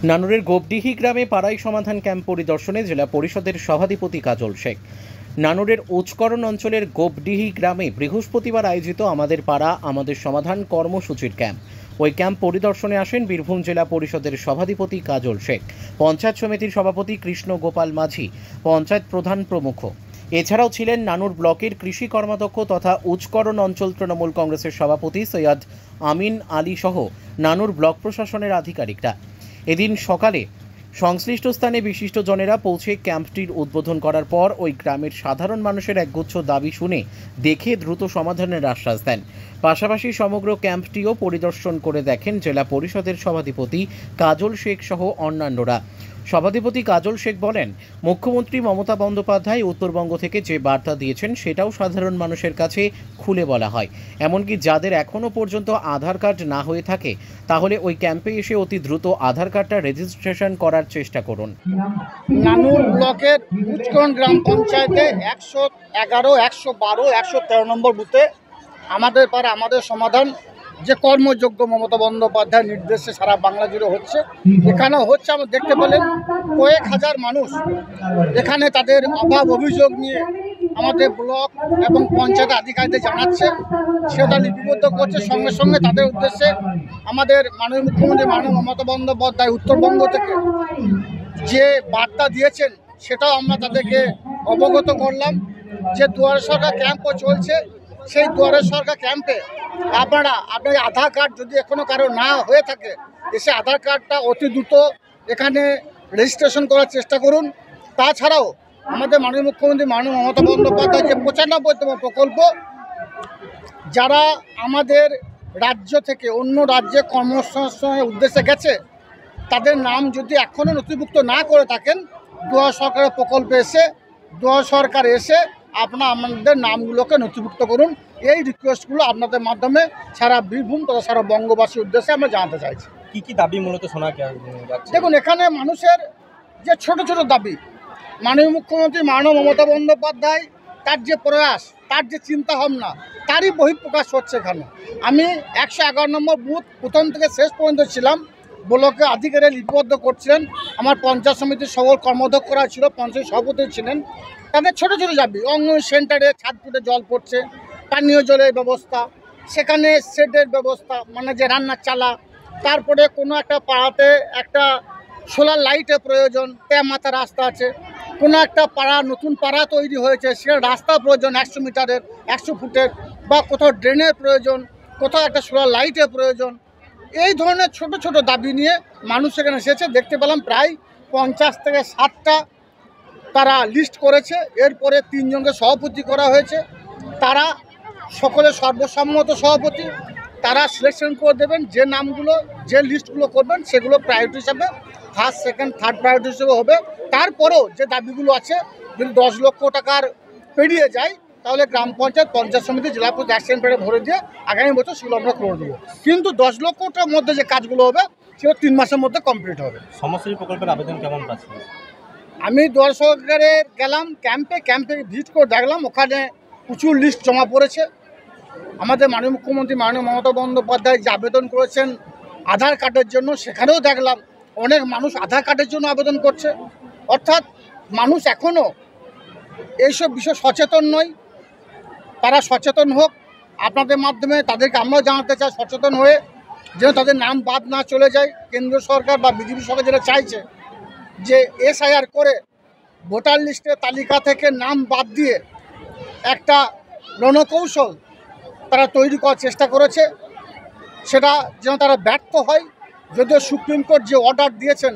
নানুরের গোপডিহি গ্রামে পাড়াই সমাধান ক্যাম্প পরিদর্শনে জেলা পরিষদের সভাধিপতি কাজল শেখ। নানুরের উচকরণ অঞ্চলের গোপডিহি গ্রামে বৃহস্পতিবার আয়োজিত আমাদের পাড়া আমাদের সমাধান কর্মসূচির ক্যাম্প। ওই ক্যাম্প পরিদর্শনে আসেন বীরভূম জেলা পরিষদের সভাধিপতি কাজল শেখ, পঞ্চায়েত সমিতির সভাপতি কৃষ্ণ গোপাল মাঝি, পঞ্চায়েত প্রধান প্রমুখ। এছাড়াও ছিলেন নানুর ব্লকের কৃষি কর্মাধ্যক্ষ তথা উচকরণ অঞ্চল তৃণমূল কংগ্রেসের সভাপতি সৈয়দ আমিন আলী সহ নানুর ব্লক প্রশাসনের আধিকারিকরা। এদিন সকালে সংশ্লিষ্ট স্থানে বিশিষ্টজনেরা পৌঁছে ক্যাম্পটির উদ্বোধন করার পর ওই গ্রামের সাধারণ মানুষের একগুচ্ছ দাবি শুনে দেখে দ্রুত সমাধানের আশ্বাস দেন। পাশাপাশি সমগ্র ক্যাম্পটিও পরিদর্শন করে দেখেন জেলা পরিষদের সভাধিপতি কাজল শেখ সহ অন্যান্যরা। সভাধিপতি কাজল শেখ বলেন, মুখ্যমন্ত্রী মমতা বন্দ্যোপাধ্যায় উত্তরবঙ্গ থেকে যে বার্তা দিয়েছেন সেটাও সাধারণ মানুষের কাছে খুলে বলা হয়। এমনকি যাদের এখনও পর্যন্ত আধার কার্ড না হয়ে থাকে তাহলে ওই ক্যাম্পে এসে অতি দ্রুত আধার কার্ডটা রেজিস্ট্রেশন করার চেষ্টা করুন। নানুর ব্লকের উচকরণ গ্রাম পঞ্চায়েতে 111, 112, 113 নম্বর বুথে আমাদের পাড়া আমাদের সমাধান যে কর্মযোগ্য মমতা বন্দ্যোপাধ্যায়ের নির্দেশে সারা বাংলা জুড়ে হচ্ছে, এখানেও হচ্ছে। আমরা দেখতে পেলেন কয়েক হাজার মানুষ এখানে তাদের অভাব অভিযোগ নিয়ে আমাদের ব্লক এবং পঞ্চায়েত আধিকারিকদের জানাচ্ছে, সেটা লিপিবদ্ধ করছে। সঙ্গে সঙ্গে তাদের উদ্দেশ্যে আমাদের মাননীয় মুখ্যমন্ত্রী মাননীয় মমতা বন্দ্যোপাধ্যায় উত্তরবঙ্গ থেকে যে বার্তা দিয়েছেন সেটাও আমরা তাদেরকে অবগত করলাম। যে দুয়ারে সরকার ক্যাম্পও চলছে, সেই দুয়ারে সরকার ক্যাম্পে আপনার আধার কার্ড যদি এখনও কারো না হয়ে থাকে এসে আধার কার্ডটা অতি দ্রুত এখানে রেজিস্ট্রেশন করার চেষ্টা করুন। তাছাড়াও আমাদের মাননীয় মুখ্যমন্ত্রী মাননীয় মমতা বন্দ্যোপাধ্যায় যে 95তম প্রকল্প, যারা আমাদের রাজ্য থেকে অন্য রাজ্যে কর্মসংস্থানের উদ্দেশ্যে গেছে তাদের নাম যদি এখনও নথিভুক্ত না করে থাকেন, দুয়ারে সরকারের প্রকল্পে এসে দুয়ারে সরকার এসে আমাদের নামগুলোকে নথিভুক্ত করুন। এই রিকোয়েস্টগুলো আপনাদের মাধ্যমে সারা বীরভূম তথা সারা বঙ্গবাসীর উদ্দেশ্যে আমরা জানাতে চাইছি। কি কি দাবি মূলত শোনা যাচ্ছে? দেখুন, এখানে মানুষের যে ছোট ছোট দাবি, মাননীয় মুখ্যমন্ত্রী মাননীয় মমতা বন্দ্যোপাধ্যায় তার যে প্রয়াস, তার যে চিন্তাভাবনা, তারই বহিঃপ্রকাশ হচ্ছে এখানে। আমি 111 নম্বর বুথ প্রথম থেকে শেষ পর্যন্ত ছিলাম, ব্লকে আধিকারিক লিপিবদ্ধ করছিলেন। আমার পঞ্চায়েত সমিতির সকল কর্মাধ্যক্ষরা ছিল, পঞ্চায়েত সভাপতি ছিলেন। তাদের ছোট ছোট দাবি, অঙ্গনওয়াড়ি সেন্টারে ছাদ ফুটে জল পড়ছে, পানীয় জলের ব্যবস্থা, সেখানে শেডের ব্যবস্থা, মানে যে রান্নার চালা, তারপরে কোনো একটা পাড়াতে একটা সোলার লাইটের প্রয়োজন, মাথা রাস্তা আছে, কোনো একটা পাড়া নতুন পাড়া তৈরি হয়েছে, সেটা রাস্তা প্রয়োজন 100 মিটারের, 100 ফুটের, বা কোথাও ড্রেনের প্রয়োজন, কোথাও একটা সোলার লাইটের প্রয়োজন। এই ধরনের ছোট ছোট দাবি নিয়ে মানুষ এখানে এসেছে। দেখতে পেলাম প্রায় 50 থেকে 60টা তারা লিস্ট করেছে। এরপরে 3 জনকে সভাপতি করা হয়েছে। তারা সকলে সর্বসম্মত সভাপতি, তারা সিলেকশন করে দেবেন যে নামগুলো, যে লিস্টগুলো করবেন সেগুলো প্রায়োরিটি হিসাবে ফার্স্ট, সেকেন্ড, থার্ড প্রায়োরিটি হিসেবে হবে। তারপরেও যে দাবিগুলো আছে, যদি 10 লক্ষ টাকার পেরিয়ে যায় তাহলে গ্রাম পঞ্চায়েত, পঞ্চায়েত সমিতি, জেলা পরিষদ অ্যাকশন প্ল্যানে ভরে দিয়ে আগামী বছর সেগুলো আমরা করে দেবো। কিন্তু 10 লক্ষটার মধ্যে যে কাজগুলো হবে সেগুলো 3 মাসের মধ্যে কমপ্লিট হবে। সমষ্টি প্রকল্পের আবেদন কেমন পাচ্ছেন? আমি দুয়ারে সরকারে গেলাম, ক্যাম্পে ভিজিট করে দেখলাম ওখানে প্রচুর লিস্ট জমা পড়েছে। আমাদের মাননীয় মুখ্যমন্ত্রী মাননীয় মমতা বন্দ্যোপাধ্যায় যে আবেদন করেছেন আধার কার্ডের জন্য, সেখানেও দেখলাম অনেক মানুষ আধার কার্ডের জন্য আবেদন করছে। অর্থাৎ মানুষ এখনও এইসব বিষয়ে সচেতন নয়। তারা সচেতন হোক, আপনাদের মাধ্যমে তাদেরকে আমরাও জানাতে চাই সচেতন হয়ে যেন তাদের নাম বাদ না চলে যায়। কেন্দ্র সরকার বা বিজেপি সরকার যেটা চাইছে যে SIR করে ভোটার লিস্টের তালিকা থেকে নাম বাদ দিয়ে একটা রণকৌশল তারা তৈরি করার চেষ্টা করেছে, সেটা যেন তারা ব্যর্থ হয়। যদিও সুপ্রিম কোর্ট যে অর্ডার দিয়েছেন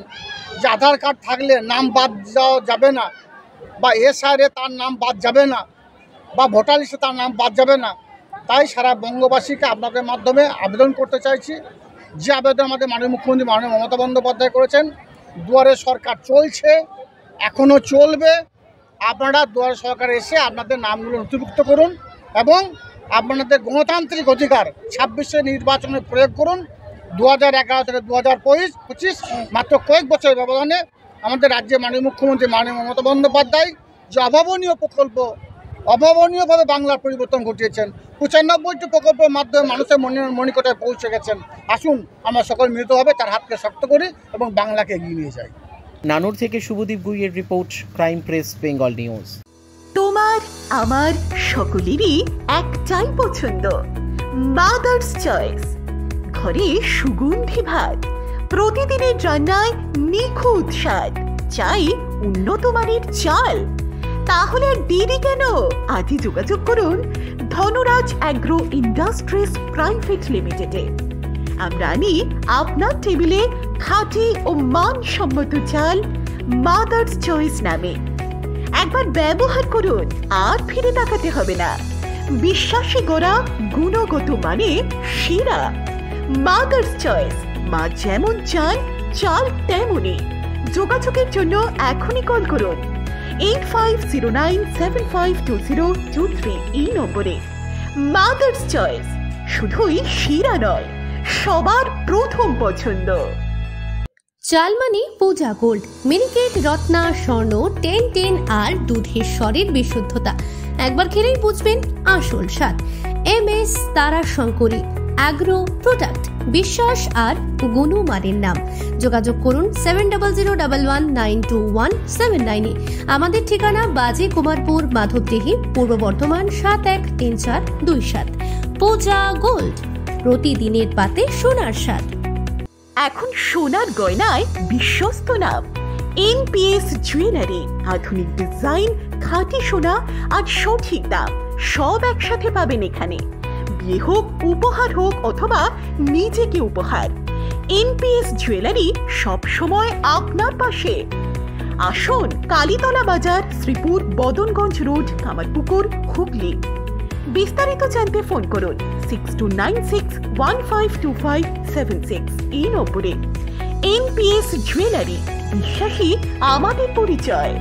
যে আধার কার্ড থাকলে নাম বাদ যাওয়া যাবে না, বা SIR-এ তার নাম বাদ যাবে না, বা ভোটার লিস্টে তার নাম বাদ যাবে না, তাই সারা বঙ্গবাসীকে আপনাদের মাধ্যমে আবেদন করতে চাইছি, যে আবেদন আমাদের মাননীয় মুখ্যমন্ত্রী মাননীয় মমতা বন্দ্যোপাধ্যায় করেছেন। দুয়ারে সরকার চলছে, এখনও চলবে। আপনারা দুয়ারে সরকারে এসে আপনাদের নামগুলো নথিভুক্ত করুন এবং আপনাদের গণতান্ত্রিক অধিকার 26-এর নির্বাচনে প্রয়োগ করুন। 2011 থেকে 2025 মাত্র কয়েক বছরের ব্যবধানে আমাদের রাজ্যের মাননীয় মুখ্যমন্ত্রী মাননীয় মমতা বন্দ্যোপাধ্যায় যে অভাবনীয় প্রকল্প, অভাবনীয়ভাবে বাংলার পরিবর্তন ঘটিয়েছেন, 95টি প্রকল্পের মাধ্যমে মানুষের মনিকটায় পৌঁছে গেছেন। আসুন আমরা সকল মিলিতভাবে তার হাতকে শক্ত করি এবং বাংলাকে এগিয়ে নিয়ে যাই। নানুর থেকে শুভদীপ গুইয়ের রিপোর্ট, ক্রাইম প্রেস, বেঙ্গল নিউজ। তোমার আমার সকলেরই একটাই পছন্দ, মাদার্স চয়েস। ঘরে সুগন্ধি ভাত, প্রতিদিনের রান্নায় নিখুঁত স্বাদ, চাই উন্নত মানের চাল। তাহলে আর দেরি কেন? আজই যোগাযোগ করুন ধনরাজ অ্যাগ্রো ইন্ডাস্ট্রিজ প্রাইভেট লিমিটেডে। আমরা আনি আপনার টেবিলে খাঁটি ও মানসম্মত চাল মাদার্স চয়েস নামে। একবার ব্যবহার করুন, আর ফিরে তাকাতে হবে না। বিশ্বাসী গোড়া, গুণগত মানে সেরা। মাদার্স চয়েস, মা যেমন চান চাল তেমনই। যোগাযোগের জন্য এখনই কল করুন 8509752023 এই নম্বরে। মাদার্স চয়েস শুধুই সেরা নয়, সবার প্রথম পছন্দ। চাল মানে পূজা গোল্ড, মিনিকেট, রত্না, স্বর্ণ 10-10 আর দুধের স্বরের বিশুদ্ধতা। একবার খেলেই বুঝবেন আসল স্বাদ। MS তারা শঙ্করী অ্যাগ্রো প্রোডাক্ট, বিশ্বাস আর গুণমানের নাম। যোগাযোগ করুন 7001192179। আমাদের ঠিকানা বাজে কুমারপুর, মাধবদেহি, পূর্ব বর্ধমান 713427। পূজা গোল্ড, প্রতিদিনের পাতে সোনার স্বাদ। এখন সোনার গয়নায় বিশ্বস্ত নাম NPS জুয়েলারি। আধুনিক ডিজাইন, খাঁটি সোনা আর সঠিক দাম সব একসাথে পাবেন এখানে। বিয়ে হোক, উপহার হোক অথবা নিজেকে উপহার, NPS জুয়েলারি সব সময় আপনার পাশে। আসুন কালীতলা বাজার, শ্রীপুর, বদনগঞ্জ রোড, কামারপুকুর, হুগলি। বিস্তারিত জানতে ফোন করুন 6296152576 এই নম্বরে। NPS জুয়েলারি, বিশ্বাসী আমাদের পরিচয়।